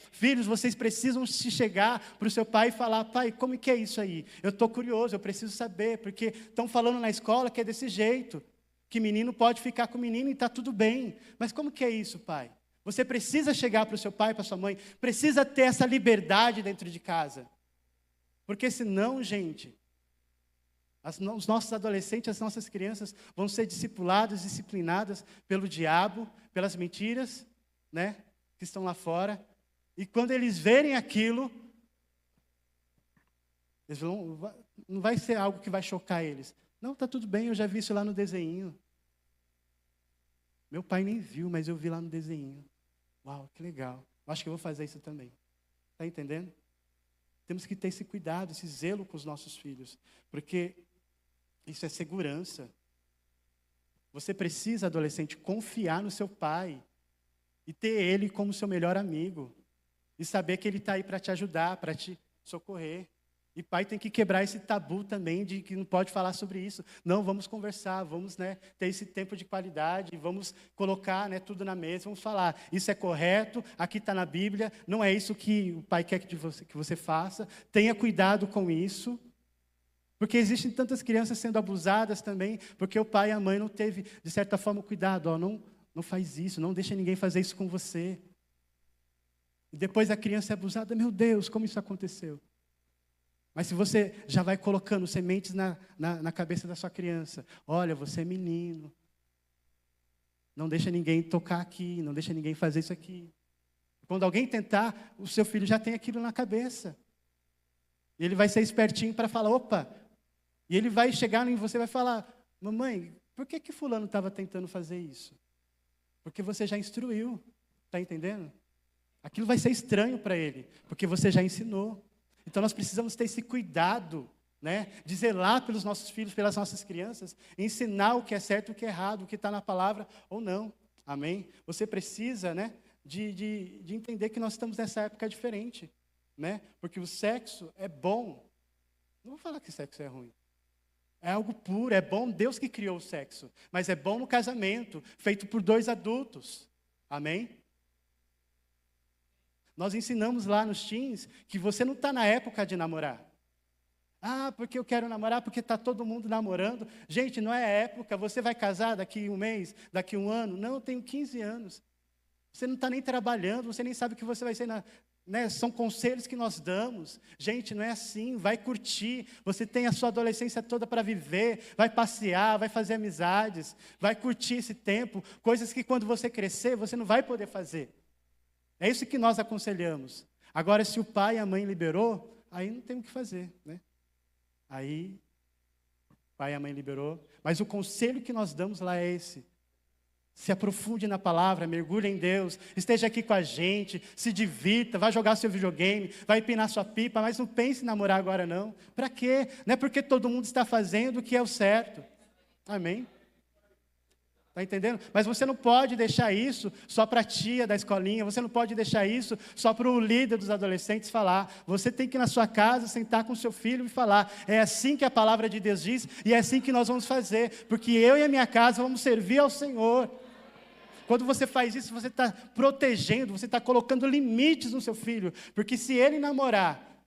Filhos, vocês precisam se chegar para o seu pai e falar: pai, como que é isso aí? Eu estou curioso, eu preciso saber, porque estão falando na escola que é desse jeito, que menino pode ficar com menino e está tudo bem. Mas como que é isso, pai? Você precisa chegar para o seu pai, para a sua mãe, precisa ter essa liberdade dentro de casa. Porque senão, gente, os nossos adolescentes, as nossas crianças vão ser discipuladas, disciplinadas pelo diabo, pelas mentiras, né, que estão lá fora. E quando eles verem aquilo, não vai ser algo que vai chocar eles. Não, está tudo bem, eu já vi isso lá no desenho. Meu pai nem viu, mas eu vi lá no desenho. Uau, que legal. Eu acho que eu vou fazer isso também. Está entendendo? Temos que ter esse cuidado, esse zelo com os nossos filhos. Porque isso é segurança. Você precisa, adolescente, confiar no seu pai. E ter ele como seu melhor amigo. E saber que ele está aí para te ajudar, para te socorrer. E pai tem que quebrar esse tabu também de que não pode falar sobre isso. Não, vamos conversar, vamos, ter esse tempo de qualidade, vamos colocar, tudo na mesa, vamos falar. Isso é correto, aqui está na Bíblia, não é isso que o pai quer que você faça. Tenha cuidado com isso. Porque existem tantas crianças sendo abusadas também, porque o pai e a mãe não teve, de certa forma, cuidado. Não faz isso, não deixa ninguém fazer isso com você. E depois a criança é abusada, meu Deus, como isso aconteceu? Mas se você já vai colocando sementes na cabeça da sua criança, olha, você é menino, não deixa ninguém tocar aqui, não deixa ninguém fazer isso aqui. Quando alguém tentar, o seu filho já tem aquilo na cabeça. E ele vai ser espertinho para falar, opa, e ele vai chegar em você e vai falar, mamãe, por que fulano estava tentando fazer isso? Porque você já instruiu, está entendendo? Aquilo vai ser estranho para ele, porque você já ensinou. Então nós precisamos ter esse cuidado, de zelar pelos nossos filhos, pelas nossas crianças, ensinar o que é certo e o que é errado, o que está na palavra ou não. Amém? Você precisa, de entender que nós estamos nessa época diferente, porque o sexo é bom. Não vou falar que sexo é ruim. É algo puro, é bom, Deus que criou o sexo. Mas é bom no casamento, feito por 2 adultos. Amém? Nós ensinamos lá nos teens que você não está na época de namorar. Porque eu quero namorar, porque está todo mundo namorando. Gente, não é época, você vai casar daqui 1 mês, daqui 1 ano. Não, eu tenho 15 anos. Você não está nem trabalhando, você nem sabe o que você vai ser são conselhos que nós damos. Gente, não é assim, vai curtir. Você tem a sua adolescência toda para viver, vai passear, vai fazer amizades, vai curtir esse tempo, coisas que quando você crescer, você não vai poder fazer. É isso que nós aconselhamos. Agora, se o pai e a mãe liberou, aí não tem o que fazer, Aí, o pai e a mãe liberou. Mas o conselho que nós damos lá é esse. Se aprofunde na palavra, mergulhe em Deus, esteja aqui com a gente, se divirta, vai jogar seu videogame, vai empinar sua pipa, mas não pense em namorar agora não. Para quê? Não é porque todo mundo está fazendo o que é o certo. Amém? Está entendendo? Mas você não pode deixar isso só para a tia da escolinha, você não pode deixar isso só para o líder dos adolescentes falar. Você tem que ir na sua casa, sentar com o seu filho e falar. É assim que a palavra de Deus diz e é assim que nós vamos fazer, porque eu e a minha casa vamos servir ao Senhor. Quando você faz isso, você está protegendo, você está colocando limites no seu filho, porque se ele namorar,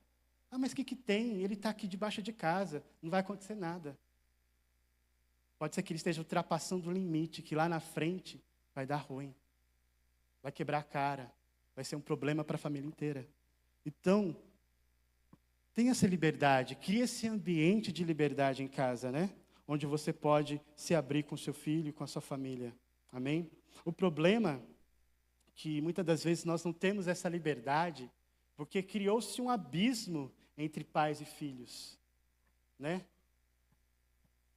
mas o que tem? Ele está aqui debaixo de casa, não vai acontecer nada. Pode ser que ele esteja ultrapassando o limite, que lá na frente vai dar ruim. Vai quebrar a cara. Vai ser um problema para a família inteira. Então, tenha essa liberdade. Crie esse ambiente de liberdade em casa, Onde você pode se abrir com seu filho e com a sua família. Amém? O problema é que muitas das vezes nós não temos essa liberdade, porque criou-se um abismo entre pais e filhos.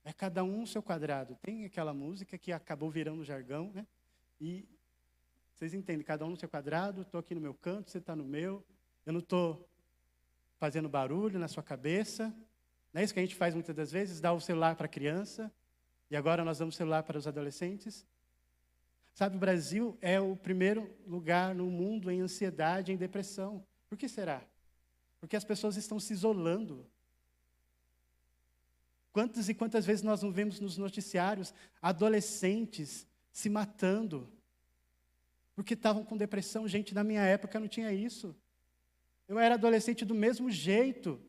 É cada um o seu quadrado. Tem aquela música que acabou virando jargão, E vocês entendem, cada um no seu quadrado, estou aqui no meu canto, você está no meu. Eu não estou fazendo barulho na sua cabeça. Não é isso que a gente faz muitas das vezes, dá o celular para a criança. E agora nós damos o celular para os adolescentes. Sabe, o Brasil é o primeiro lugar no mundo em ansiedade, em depressão. Por que será? Porque as pessoas estão se isolando. Quantas e quantas vezes nós não vemos nos noticiários adolescentes se matando porque estavam com depressão? Gente, na minha época não tinha isso. Eu era adolescente do mesmo jeito.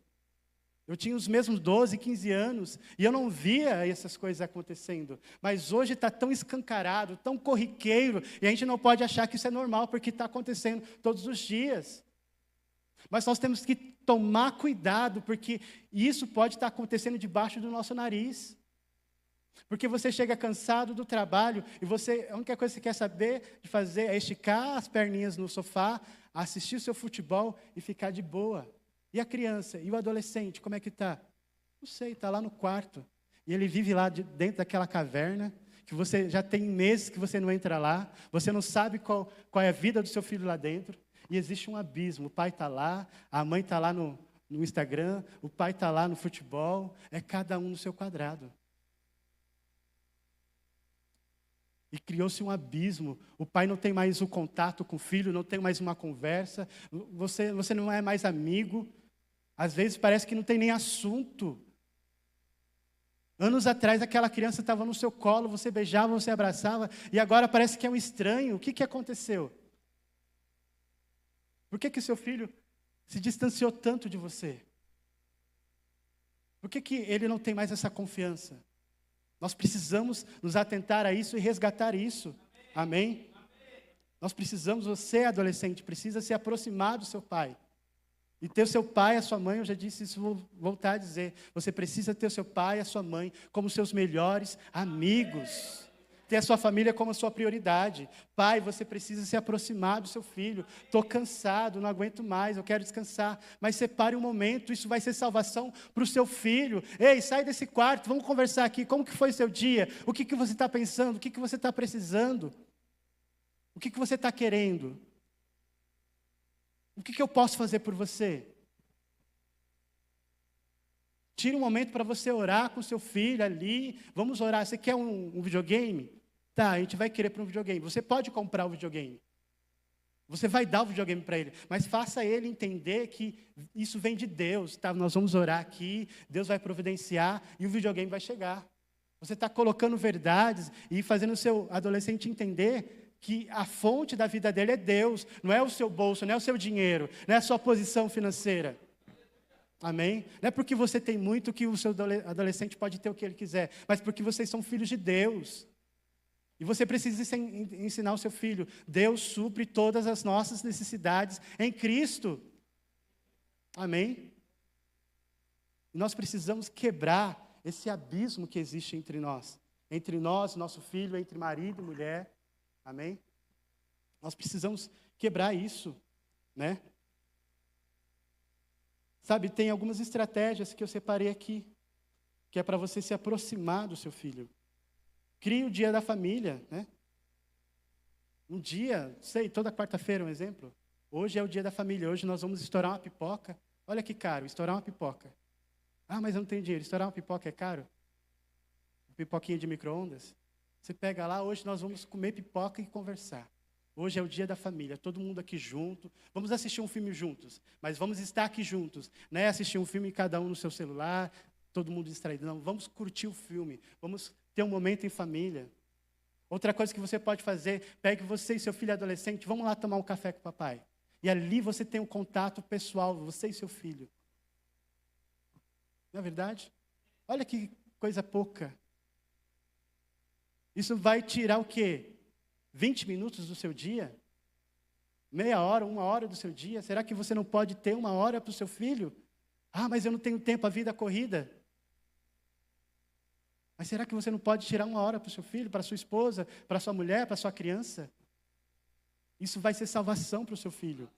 Eu tinha os mesmos 12, 15 anos, e eu não via essas coisas acontecendo. Mas hoje está tão escancarado, tão corriqueiro, e a gente não pode achar que isso é normal, porque está acontecendo todos os dias. Mas nós temos que tomar cuidado, porque isso pode estar acontecendo debaixo do nosso nariz. Porque você chega cansado do trabalho, e a única coisa que você quer saber de fazer é esticar as perninhas no sofá, assistir o seu futebol e ficar de boa. E a criança, e o adolescente, como é que está? Não sei, está lá no quarto. E ele vive lá dentro daquela caverna, que você já tem meses que você não entra lá, você não sabe qual é a vida do seu filho lá dentro, e existe um abismo. O pai está lá, a mãe está lá no Instagram, o pai está lá no futebol, é cada um no seu quadrado. E criou-se um abismo. O pai não tem mais o contato com o filho, não tem mais uma conversa, você não é mais amigo. Às vezes parece que não tem nem assunto. Anos atrás aquela criança estava no seu colo, você beijava, você abraçava, e agora parece que é um estranho. O que aconteceu? Por que seu filho se distanciou tanto de você? Por que ele não tem mais essa confiança? Nós precisamos nos atentar a isso e resgatar isso. Amém? Nós precisamos, você adolescente, precisa se aproximar do seu pai. E ter o seu pai e a sua mãe, eu já disse isso, vou voltar a dizer. Você precisa ter o seu pai e a sua mãe como seus melhores amigos. Ter a sua família como a sua prioridade. Pai, você precisa se aproximar do seu filho. Estou cansado, não aguento mais, eu quero descansar. Mas separe um momento, isso vai ser salvação para o seu filho. Ei, sai desse quarto, vamos conversar aqui. Como que foi seu dia? O que você está pensando? O que você está precisando? O que você está querendo? O que eu posso fazer por você? Tira um momento para você orar com seu filho ali. Vamos orar. Você quer um videogame? Tá, a gente vai querer para um videogame. Você pode comprar o videogame. Você vai dar o videogame para ele. Mas faça ele entender que isso vem de Deus. Tá? Nós vamos orar aqui, Deus vai providenciar e o videogame vai chegar. Você está colocando verdades e fazendo o seu adolescente entender que a fonte da vida dele é Deus. Não é o seu bolso, não é o seu dinheiro, não é a sua posição financeira. Amém? Não é porque você tem muito que o seu adolescente pode ter o que ele quiser, mas porque vocês são filhos de Deus. E você precisa ensinar o seu filho, Deus supre todas as nossas necessidades em Cristo. Amém? E nós precisamos quebrar esse abismo que existe entre nós, nosso filho, entre marido e mulher. Amém? Nós precisamos quebrar isso, né? Sabe, tem algumas estratégias que eu separei aqui, que é para você se aproximar do seu filho. Crie o dia da família, né? Um dia, toda quarta-feira um exemplo. Hoje é o dia da família, hoje nós vamos estourar uma pipoca. Olha que caro, estourar uma pipoca. Ah, mas eu não tenho dinheiro, estourar uma pipoca é caro? Pipoquinha de micro-ondas? Você pega lá, hoje nós vamos comer pipoca e conversar. Hoje é o dia da família, todo mundo aqui junto. Vamos assistir um filme juntos, mas vamos estar aqui juntos. Não é assistir um filme cada um no seu celular, todo mundo distraído. Não, vamos curtir o filme, vamos ter um momento em família. Outra coisa que você pode fazer, pegue você e seu filho adolescente, vamos lá tomar um café com o papai. E ali você tem um contato pessoal, você e seu filho. Não é verdade? Olha que coisa pouca. Isso vai tirar o quê? 20 minutos do seu dia? Meia hora, 1 hora do seu dia? Será que você não pode ter 1 hora para o seu filho? Ah, mas eu não tenho tempo, a vida é corrida. Mas será que você não pode tirar 1 hora para o seu filho, para a sua esposa, para a sua mulher, para a sua criança? Isso vai ser salvação para o seu filho.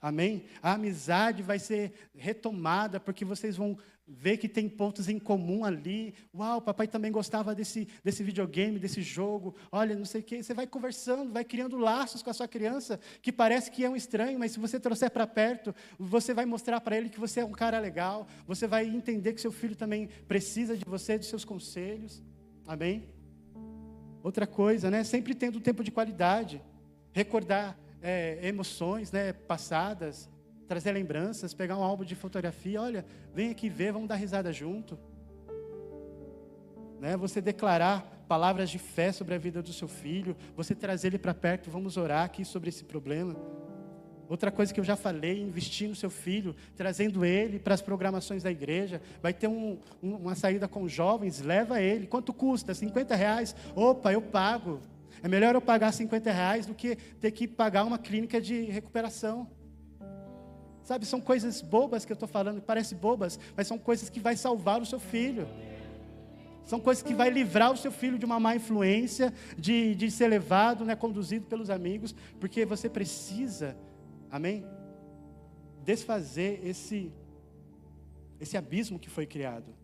Amém? A amizade vai ser retomada, porque vocês vão ver que tem pontos em comum ali. Uau, papai também gostava desse videogame, desse jogo. Olha, não sei o quê. Você vai conversando, vai criando laços com a sua criança, que parece que é um estranho, mas se você trouxer para perto, você vai mostrar para ele que você é um cara legal. Você vai entender que seu filho também precisa de você, dos seus conselhos. Amém? Outra coisa, né? Sempre tendo tempo de qualidade. Recordar emoções, né, passadas. Trazer lembranças, pegar um álbum de fotografia. Olha, vem aqui ver, vamos dar risada junto. Né? Você declarar palavras de fé sobre a vida do seu filho. Você trazer ele para perto, vamos orar aqui sobre esse problema. Outra coisa que eu já falei, investir no seu filho, trazendo ele para as programações da igreja. Vai ter uma saída com jovens, leva ele. Quanto custa? R$50? Opa, eu pago. É melhor eu pagar R$50 do que ter que pagar uma clínica de recuperação. Sabe, são coisas bobas que eu estou falando, parecem bobas, mas são coisas que vai salvar o seu filho. São coisas que vai livrar o seu filho de uma má influência, de ser levado, né, conduzido pelos amigos, porque você precisa, amém? Desfazer esse abismo que foi criado,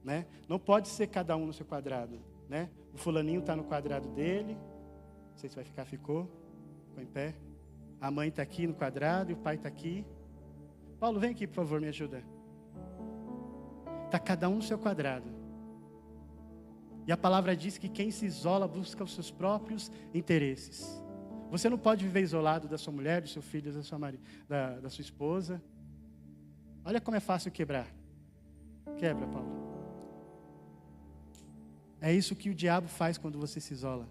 né? Não pode ser cada um no seu quadrado, né? O fulaninho está no quadrado dele, não sei se vai ficar, ficou em pé. A mãe está aqui no quadrado e o pai está aqui. Paulo, vem aqui, por favor, me ajuda. Está cada um no seu quadrado. E a palavra diz que quem se isola busca os seus próprios interesses. Você não pode viver isolado da sua mulher, do seu filho, da sua esposa. Olha como é fácil quebrar. Quebra, Paulo. É isso que o diabo faz quando você se isola.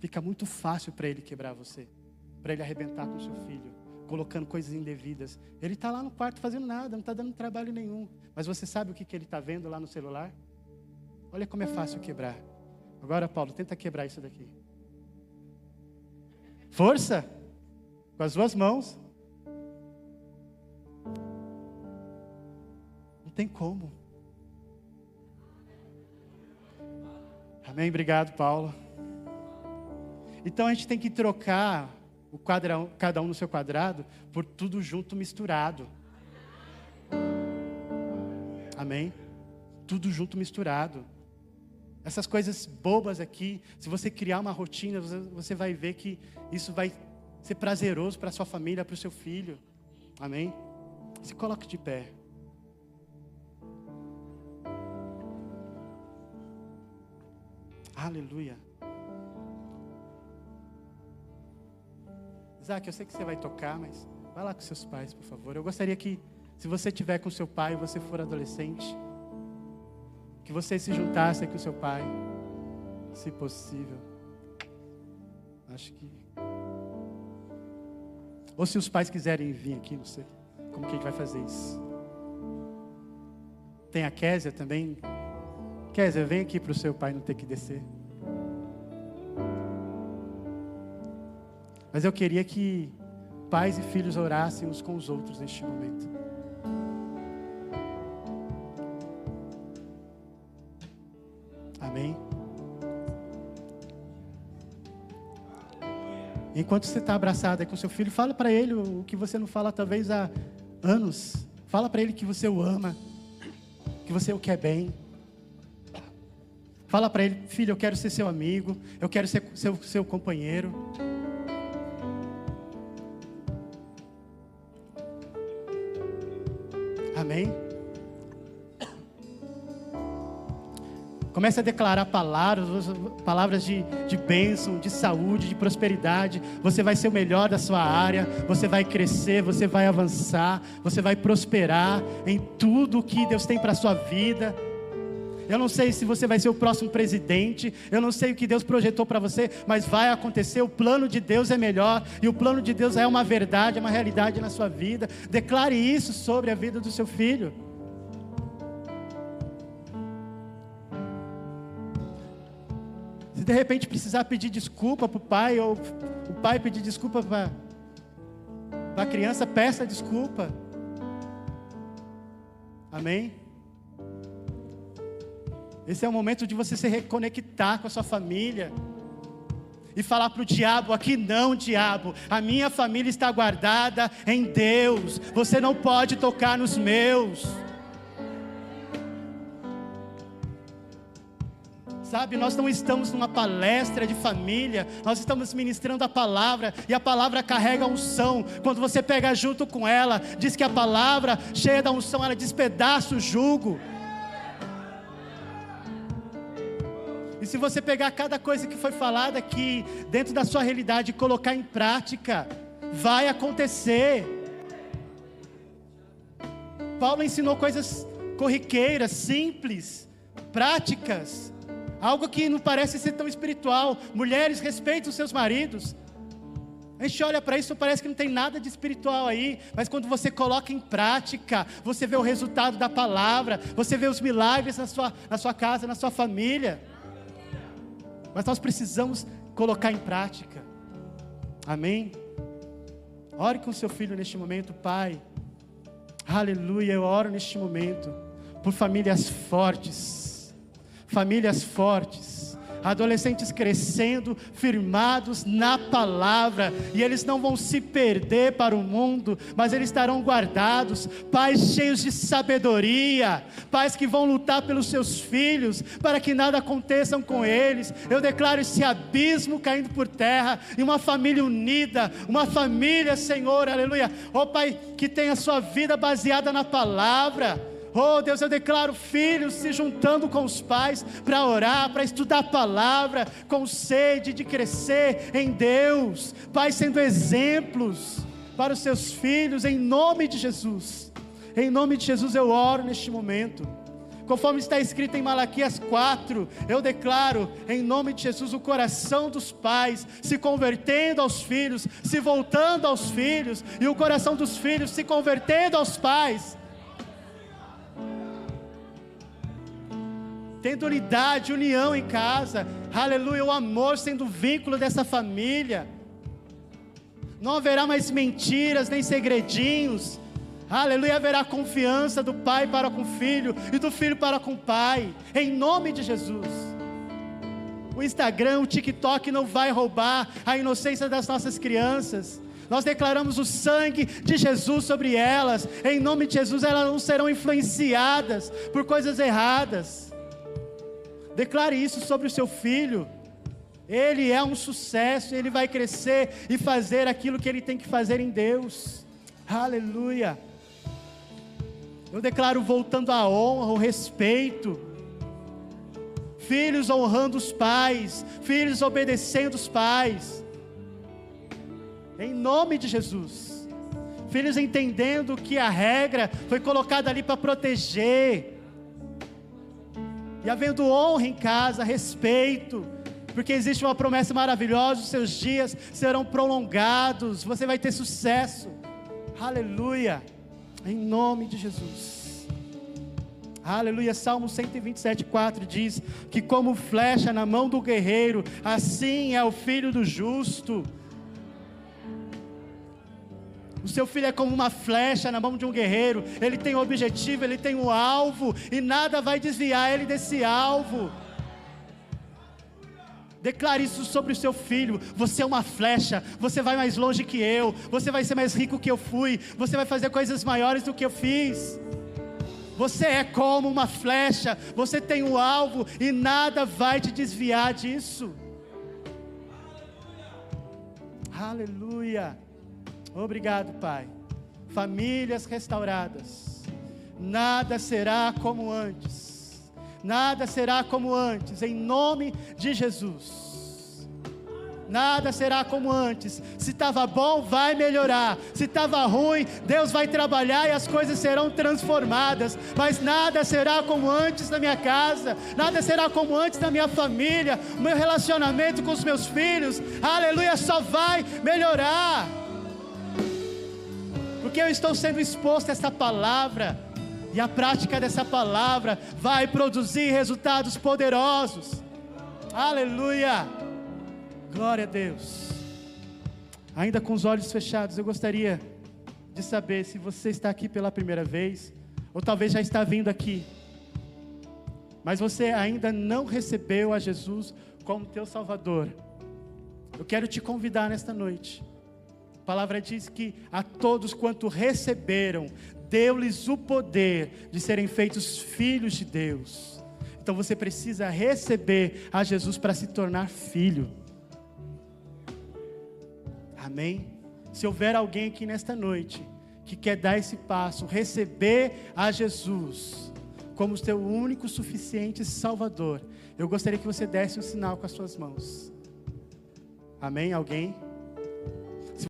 Fica muito fácil para ele quebrar você. Para ele arrebentar com o seu filho. Colocando coisas indevidas. Ele está lá no quarto fazendo nada, não está dando trabalho nenhum. Mas você sabe o que ele está vendo lá no celular? Olha como é fácil quebrar. Agora, Paulo, tenta quebrar isso daqui. Força! Com as duas mãos. Não tem como. Amém? Obrigado, Paulo. Então a gente tem que trocar cada um no seu quadrado por tudo junto misturado. Amém? Tudo junto misturado. Essas coisas bobas aqui, se você criar uma rotina, você vai ver que isso vai ser prazeroso para a sua família, para o seu filho. Amém? Se coloque de pé. Aleluia. Isaac, eu sei que você vai tocar, mas vai lá com seus pais, por favor. Eu gostaria que, se você estiver com seu pai e você for adolescente, que você se juntasse com o seu pai, se possível. Acho que... Ou se os pais quiserem vir aqui, não sei como que a gente vai fazer isso. Tem a Késia também. Késia, vem aqui para o seu pai não ter que descer. Mas eu queria que pais e filhos orassem uns com os outros neste momento. Amém? Enquanto você está abraçado aí com seu filho, fala para ele o que você não fala talvez há anos. Fala para ele que você o ama, que você o quer bem. Fala para ele, filho, eu quero ser seu amigo, eu quero ser seu companheiro. Amém? Comece a declarar palavras de bênção, de saúde, de prosperidade. Você vai ser o melhor da sua área, você vai crescer, você vai avançar, você vai prosperar em tudo que Deus tem para a sua vida. Eu não sei se você vai ser o próximo presidente, eu não sei o que Deus projetou para você, mas vai acontecer. O plano de Deus é melhor, e o plano de Deus é uma verdade, é uma realidade na sua vida. Declare isso sobre a vida do seu filho. Se de repente precisar pedir desculpa para o pai, ou o pai pedir desculpa para a criança, peça desculpa. Amém? Esse é o momento de você se reconectar com a sua família e falar para o diabo aqui: não, diabo, a minha família está guardada em Deus, você não pode tocar nos meus. Sabe, nós não estamos numa palestra de família, nós estamos ministrando a palavra, e a palavra carrega unção. Quando você pega junto com ela, diz que a palavra cheia da unção, ela despedaça o jugo. E se você pegar cada coisa que foi falada aqui, dentro da sua realidade, e colocar em prática, vai acontecer. Paulo ensinou coisas corriqueiras, simples, práticas, algo que não parece ser tão espiritual. Mulheres, respeitem os seus maridos. A gente olha para isso, parece que não tem nada de espiritual aí, mas quando você coloca em prática, você vê o resultado da palavra, você vê os milagres na sua casa, na sua família. Mas nós precisamos colocar em prática. Amém? Ore com seu filho neste momento. Pai, aleluia, eu oro neste momento por famílias fortes, adolescentes crescendo, firmados na palavra, e eles não vão se perder para o mundo, mas eles estarão guardados. Pais cheios de sabedoria, pais que vão lutar pelos seus filhos, para que nada aconteça com eles. Eu declaro esse abismo caindo por terra, e uma família unida, uma família, Senhor, aleluia, ó Pai, que tenha a sua vida baseada na palavra. Oh Deus, eu declaro filhos se juntando com os pais para orar, para estudar a palavra, com sede de crescer em Deus. Pais sendo exemplos para os seus filhos, em nome de Jesus. Em nome de Jesus eu oro neste momento. Conforme está escrito em Malaquias 4, eu declaro em nome de Jesus o coração dos pais se convertendo aos filhos, se voltando aos filhos, e o coração dos filhos se convertendo aos pais, tendo unidade, união em casa, aleluia, o amor sendo o vínculo dessa família. Não haverá mais mentiras, nem segredinhos, aleluia, haverá confiança do pai para com o filho, e do filho para com o pai, em nome de Jesus. O Instagram, o TikTok não vai roubar a inocência das nossas crianças. Nós declaramos o sangue de Jesus sobre elas, em nome de Jesus, elas não serão influenciadas por coisas erradas. Declare isso sobre o seu filho. Ele é um sucesso, ele vai crescer e fazer aquilo que ele tem que fazer em Deus. Aleluia. Eu declaro voltando a honra, o respeito. Filhos honrando os pais, filhos obedecendo os pais. Em nome de Jesus. Filhos entendendo que a regra foi colocada ali para proteger. E havendo honra em casa, respeito, porque existe uma promessa maravilhosa, os seus dias serão prolongados, você vai ter sucesso, aleluia, em nome de Jesus, aleluia. Salmo 127:4 diz, que como flecha na mão do guerreiro, assim é o filho do justo. O seu filho é como uma flecha na mão de um guerreiro, ele tem um objetivo, ele tem um alvo, e nada vai desviar ele desse alvo. Declare isso sobre o seu filho: você é uma flecha, você vai mais longe que eu, você vai ser mais rico que eu fui, você vai fazer coisas maiores do que eu fiz. Você é como uma flecha, você tem um alvo, e nada vai te desviar disso. Aleluia. Obrigado, Pai. Famílias restauradas. Nada será como antes. Nada será como antes, em nome de Jesus. Nada será como antes. Se estava bom, vai melhorar. Se estava ruim, Deus vai trabalhar e as coisas serão transformadas. Mas nada será como antes na minha casa. Nada será como antes na minha família. O meu relacionamento com os meus filhos, aleluia, só vai melhorar. Porque eu estou sendo exposto a essa palavra, e a prática dessa palavra vai produzir resultados poderosos. Aleluia, glória a Deus. Ainda com os olhos fechados, eu gostaria de saber se você está aqui pela primeira vez, ou talvez já está vindo aqui, mas você ainda não recebeu a Jesus como teu Salvador. Eu quero te convidar nesta noite. A palavra diz que a todos quanto receberam, deu-lhes o poder de serem feitos filhos de Deus. Então você precisa receber a Jesus para se tornar filho. Amém? Se houver alguém aqui nesta noite que quer dar esse passo, receber a Jesus como o teu único, suficiente Salvador, eu gostaria que você desse um sinal com as suas mãos. Amém? Alguém?